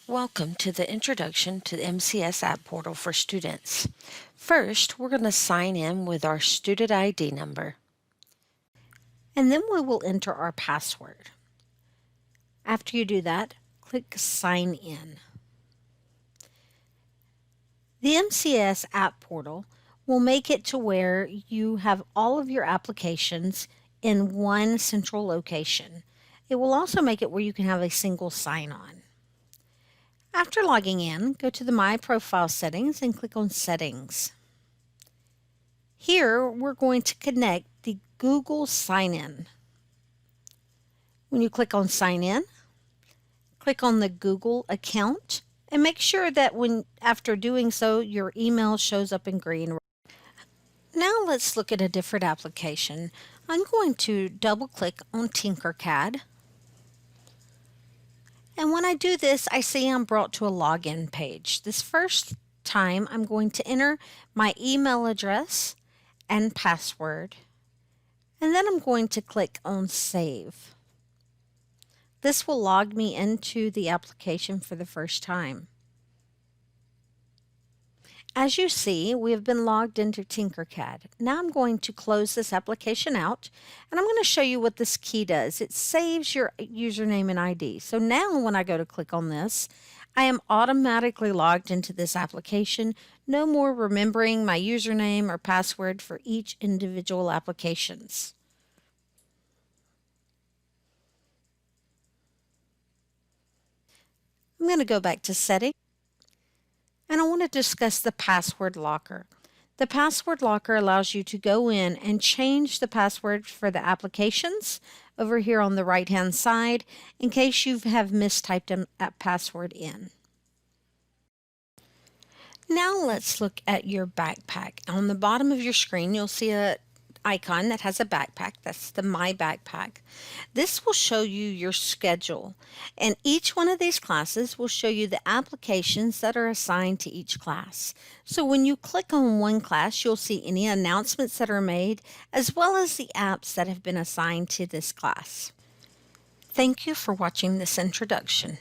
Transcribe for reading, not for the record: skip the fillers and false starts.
Welcome to the Introduction to the MCS App Portal for Students. First, we're going to sign in with our student ID number. And then we will enter our password. After you do that, click Sign In. The MCS App Portal will make it to where you have all of your applications in one central location. It will also make it where you can have a single sign-on. After logging in, go to the My Profile settings and click on Settings. Here, we're going to connect the Google Sign-In. When you click on Sign In, click on the Google account and make sure that after doing so, your email shows up in green. Now let's look at a different application. I'm going to double click on Tinkercad. And when I do this, I see I'm brought to a login page. This first time, I'm going to enter my email address and password. And then I'm going to click on Save. This will log me into the application for the first time. As you see, we have been logged into Tinkercad. Now I'm going to close this application out, and I'm going to show you what this key does. It saves your username and ID. So now when I go to click on this, I am automatically logged into this application. No more remembering my username or password for each individual applications. I'm going to go back to Settings, and I want to discuss the password locker. The password locker allows you to go in and change the password for the applications over here on the right-hand side in case you have mistyped a password in. Now let's look at your backpack. On the bottom of your screen, you'll see an icon that has a backpack. That's the My Backpack. This will show you your schedule, and each one of these classes will show you the applications that are assigned to each class. So when you click on one class, you'll see any announcements that are made, as well as the apps that have been assigned to this class. Thank you for watching this introduction.